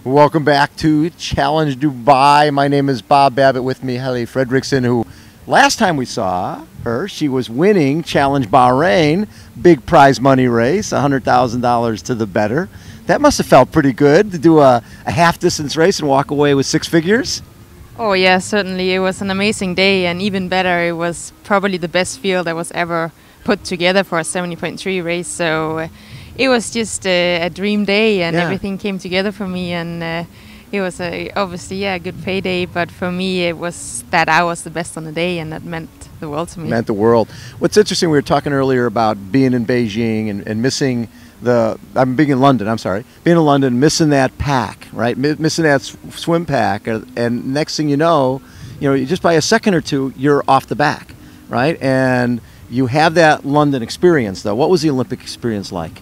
Welcome back to Challenge Dubai. My name is Bob Babbitt. With me, Helle Frederiksen, who last time we saw her, she was winning Challenge Bahrain, big prize money race, $100,000 to the better. That must have felt pretty good to do a half-distance race and walk away with six figures. Oh yeah, certainly. It was an amazing day, and even better, it was probably the best field that was ever put together for a 70.3 race. So it was just a dream day, and everything came together for me, and it was obviously a good payday, but for me it was that I was the best on the day, and that meant the world to me. Meant the world. What's interesting, we were talking earlier about being in Beijing and missing being in London, being in London, missing that pack, right? Missing that swim pack, and next thing you know, just by a second or two, you're off the back, right? And you have that London experience, though. What was the Olympic experience like?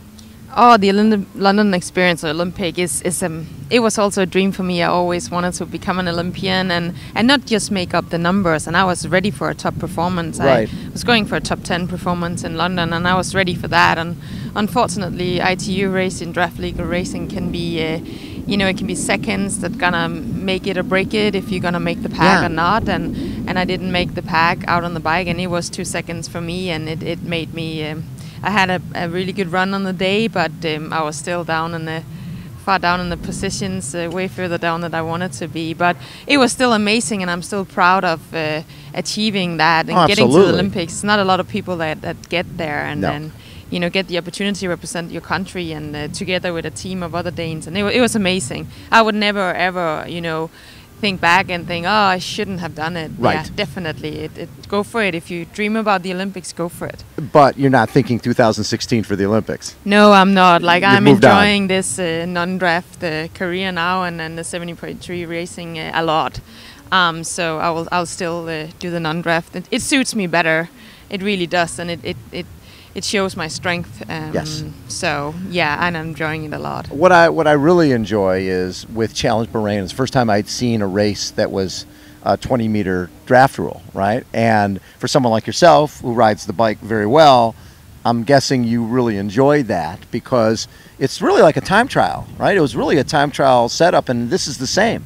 Oh, the London experience, or Olympic, it was also a dream for me. I always wanted to become an Olympian and not just make up the numbers. And I was ready for a top performance. Right. I was going for a top 10 performance in London, and I was ready for that. And unfortunately, ITU racing, draft legal racing, can be, it can be seconds that gonna make it or break it if you're gonna make the pack or not. And I didn't make the pack out on the bike, and it was 2 seconds for me, and it made me. I had a really good run on the day, but I was still far down in the positions, way further down than I wanted to be. But it was still amazing, and I'm still proud of achieving that and getting to the Olympics. Not a lot of people that get there and then get the opportunity to represent your country, and together with a team of other Danes, and it was amazing. I would never ever think back and think, oh, I shouldn't have done it. Right. Yeah, definitely. Go for it. If you dream about the Olympics, go for it. But you're not thinking 2016 for the Olympics. No, I'm not. I'm enjoying on. this non-draft career now, and the 70.3 racing a lot. So I'll still do the non-draft. It suits me better. It really does, and it shows my strength. Yes. So yeah, and I'm enjoying it a lot. What I really enjoy is with Challenge Bahrain. It's the first time I'd seen a race that was a 20-meter draft rule, right? And for someone like yourself who rides the bike very well, I'm guessing you really enjoyed that because it's really like a time trial, right? It was really a time trial setup, and this is the same.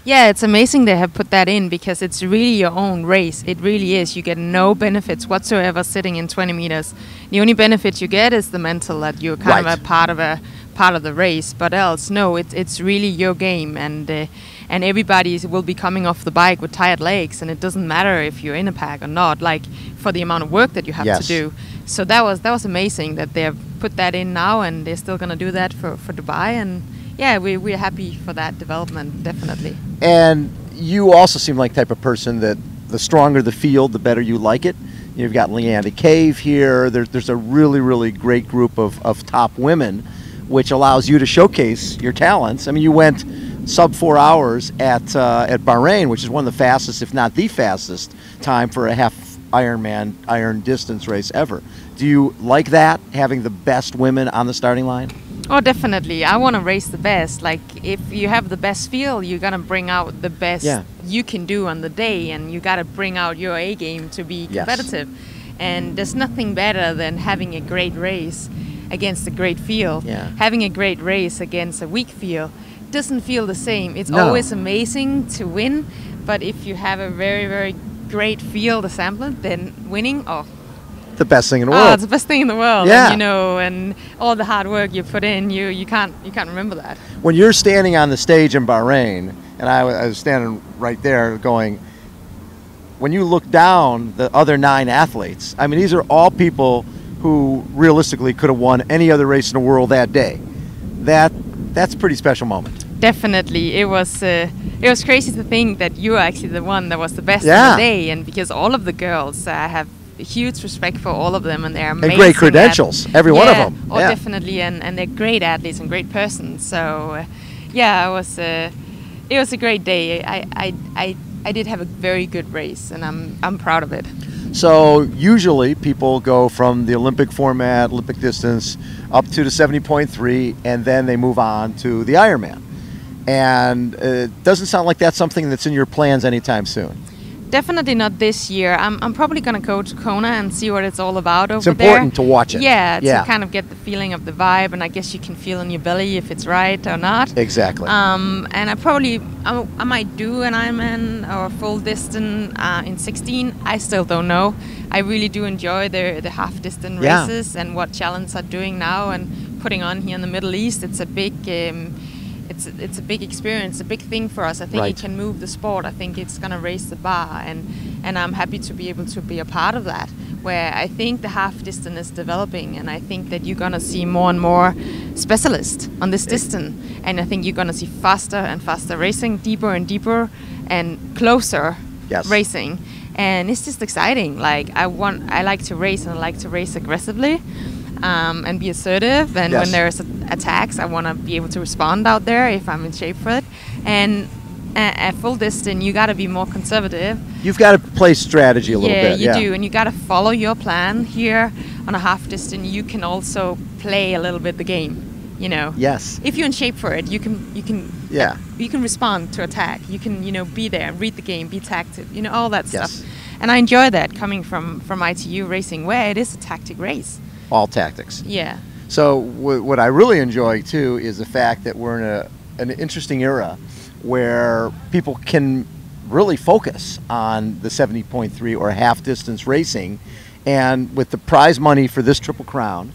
Yeah, it's amazing they have put that in because it's really your own race. It really is. You get no benefits whatsoever sitting in 20 meters. The only benefit you get is the mental, that you're kind of a part of the race. But else, no, it's really your game, and everybody will be coming off the bike with tired legs, and it doesn't matter if you're in a pack or not. Like for the amount of work that you have to do. So that was amazing that they have put that in now, and they're still going to do that for Dubai. And yeah, we're happy for that development, definitely. And you also seem like the type of person that the stronger the field, the better you like it. You've got Leanne Cave here. There's a really, really great group of top women, which allows you to showcase your talents. I mean, you went sub 4 hours at Bahrain, which is one of the fastest, if not the fastest, time for a half Ironman iron distance race ever. Do you like that, having the best women on the starting line? Oh, definitely. I want to race the best. Like, if you have the best field, you're going to bring out the best you can do on the day, and you got to bring out your A game to be competitive. And there's nothing better than having a great race against a great field. Having a great race against a weak field doesn't feel the same. It's always amazing to win, but if you have a very, very great field assembly, then winning, the best thing in the world. Oh, it's the best thing in the world. Yeah. And, and all the hard work you put in, you can't remember that. When you're standing on the stage in Bahrain, and I was standing right there going, when you look down the other 9 athletes, I mean, these are all people who realistically could have won any other race in the world that day. That's a pretty special moment. Definitely. It was crazy to think that you were actually the one that was the best on the day, and because all of the girls have huge respect for all of them, and they're amazing. And great credentials, every one of them. Oh, definitely, and they're great athletes and great persons. So, it was a great day. I did have a very good race, and I'm proud of it. So usually people go from the Olympic format, Olympic distance, up to the 70.3, and then they move on to the Ironman. And it doesn't sound like that's something that's in your plans anytime soon. Definitely not this year. I'm probably going to go to Kona and see what it's all about over there. It's important to watch it. Yeah, to kind of get the feeling of the vibe, and I guess you can feel in your belly if it's right or not. Exactly. And I might do an Ironman or full distance in 16. I still don't know. I really do enjoy the half distance races and what Challenge are doing now and putting on here in the Middle East. It's a big it's a big experience, a big thing for us. I think it can move the sport. I think it's going to raise the bar, and I'm happy to be able to be a part of that, where I think the half distance is developing, and I think that you're going to see more and more specialists on this distance, and I think you're going to see faster and faster racing, deeper and deeper and closer racing, and it's just exciting. Like I like to race, and I like to race aggressively. And be assertive, and when there's attacks, I want to be able to respond out there if I'm in shape for it. And at full distance, you got to be more conservative. You've got to play strategy a little bit. Yeah, you do, and you got to follow your plan. Here on a half distance, you can also play a little bit the game. You know. Yes. If you're in shape for it, you can respond to attack. You can be there, read the game, be tactic. All that stuff. And I enjoy that coming from ITU racing, where it is a tactic race. All tactics. Yeah. So what I really enjoy too is the fact that we're in an interesting era where people can really focus on the 70.3 or half distance racing, and with the prize money for this Triple Crown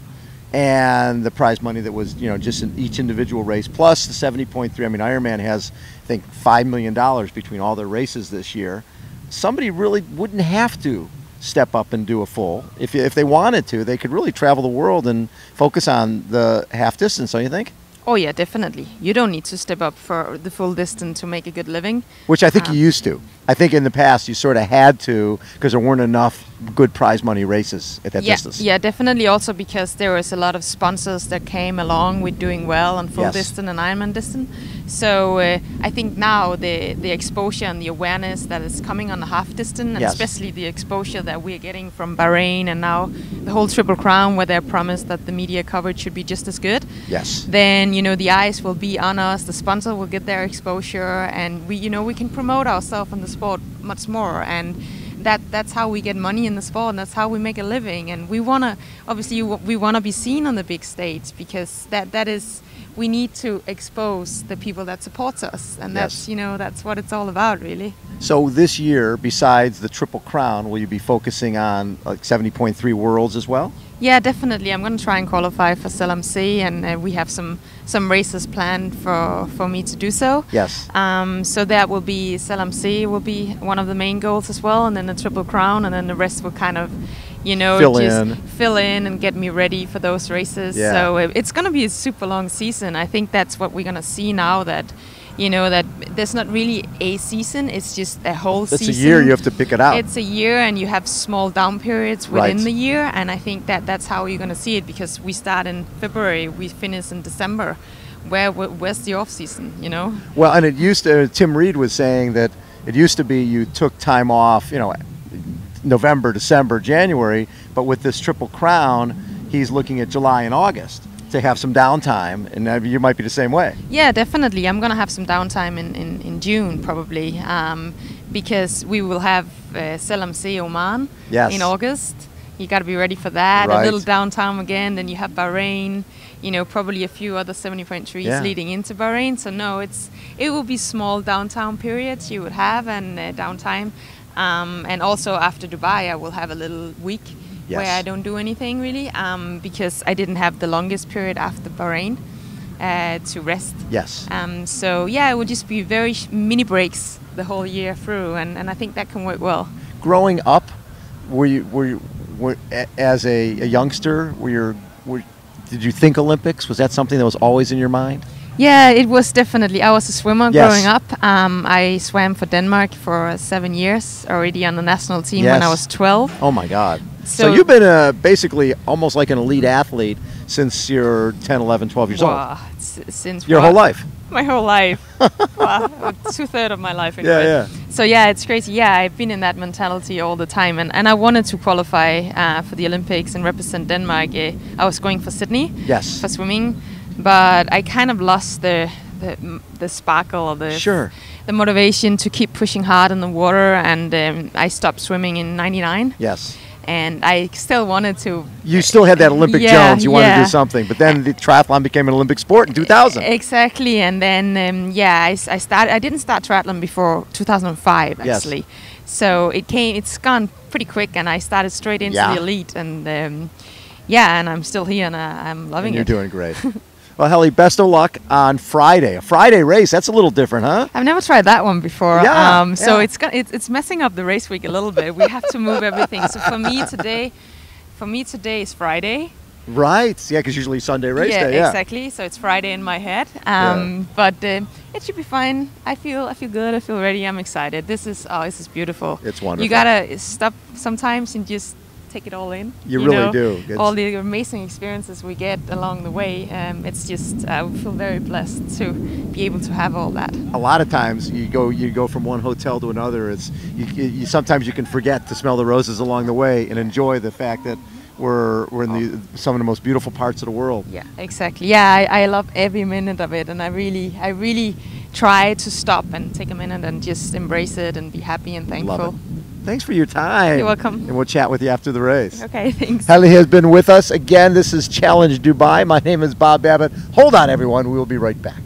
and the prize money that was just in each individual race plus the 70.3. I mean, Ironman has I think $5 million between all their races this year. Somebody really wouldn't have to step up and do a full. If they wanted to, they could really travel the world and focus on the half distance, don't you think? Oh yeah, definitely. You don't need to step up for the full distance to make a good living. Which I think you used to. I think in the past you sort of had to, because there weren't enough good prize money races at that distance. Yeah, definitely. Also because there was a lot of sponsors that came along with doing well on full distance and Ironman distance. So I think now the exposure and the awareness that is coming on the half distance, and especially the exposure that we're getting from Bahrain and now the whole Triple Crown, where they're promised that the media coverage should be just as good. Yes. Then the eyes will be on us. The sponsor will get their exposure, and we can promote ourselves in the sport much more, and that's how we get money in the sport, and that's how we make a living. And we want to be seen on the big stage, because that is, we need to expose the people that support us, and that's what it's all about, really. So this year, besides the Triple Crown, will you be focusing on like 70.3 Worlds as well? Yeah, definitely. I'm going to try and qualify for CLMC, and we have some races planned for me to do so. Yes. So that will be CLMC will be one of the main goals as well, and then the Triple Crown, and then the rest will kind of, fill in and get me ready for those races. Yeah. So it's going to be a super long season. I think that's what we're going to see now, that that there's not really a season, it's just a whole season. It's a year, you have to pick it out. It's a year, and you have small down periods within the year, and I think that's how you're going to see it, because we start in February, we finish in December. Where's the off season, Well, and it used to, Tim Reed was saying that it used to be you took time off, November, December, January, but with this Triple Crown, he's looking at July and August to have some downtime, and you might be the same way. Yeah, definitely. I'm going to have some downtime in June, probably, because we will have CLMC Oman in August. You got to be ready for that. A little downtime again, then you have Bahrain, probably a few other 70.3s leading into Bahrain. So no, it will be small downtime periods you would have, and downtime. And also after Dubai, I will have a little week where I don't do anything really, because I didn't have the longest period after Bahrain to rest. Yes. So yeah, it would just be very mini breaks the whole year through, and I think that can work well. Growing up, were you as a youngster, did you think Olympics? Was that something that was always in your mind? Yeah, it was definitely. I was a swimmer growing up. I swam for Denmark for 7 years already on the national team when I was 12. Oh my God. So you've been basically almost like an elite athlete since you're 10, 11, 12 years old. Since your whole life. My whole life. 2/3 of my life. So yeah, it's crazy. Yeah, I've been in that mentality all the time, and I wanted to qualify for the Olympics and represent Denmark. I was going for Sydney for swimming, but I kind of lost the sparkle or the Sure. the motivation to keep pushing hard in the water. And I stopped swimming in '99. Yes. And I still wanted to. You still had that Olympic Yeah, Jones. You wanted to yeah. do something, but then the triathlon became an Olympic sport in 2000. Exactly, and then I started. I didn't start triathlon before 2005 Yes. actually, so it's gone pretty quick, and I started straight into Yeah. the elite, and and I'm still here, and I'm loving And it. you're doing great. Well, Helle, best of luck on Friday. A Friday race, that's a little different, huh? I've never tried that one before. Yeah, So yeah. it's messing up the race week a little bit. We have to move everything. So for me today is Friday. Right. Yeah, because usually Sunday race Yeah, day. Yeah, exactly. So it's Friday in my head. Yeah. But it should be fine. I feel good. I feel ready. I'm excited. This is beautiful. It's wonderful. You gotta stop sometimes and just take it all in. You really know, do. It's- all the amazing experiences we get along the way. It's just I feel very blessed to be able to have all that. A lot of times you go from one hotel to another. It's you sometimes you can forget to smell the roses along the way and enjoy the fact that we're in some of the most beautiful parts of the world. Yeah, exactly. Yeah, I love every minute of it, and I really try to stop and take a minute and just embrace it and be happy and thankful. Love it. Thanks for your time. You're welcome. And we'll chat with you after the race. Okay, thanks. Helle has been with us again. This is Challenge Dubai. My name is Bob Babbitt. Hold on, everyone. We will be right back.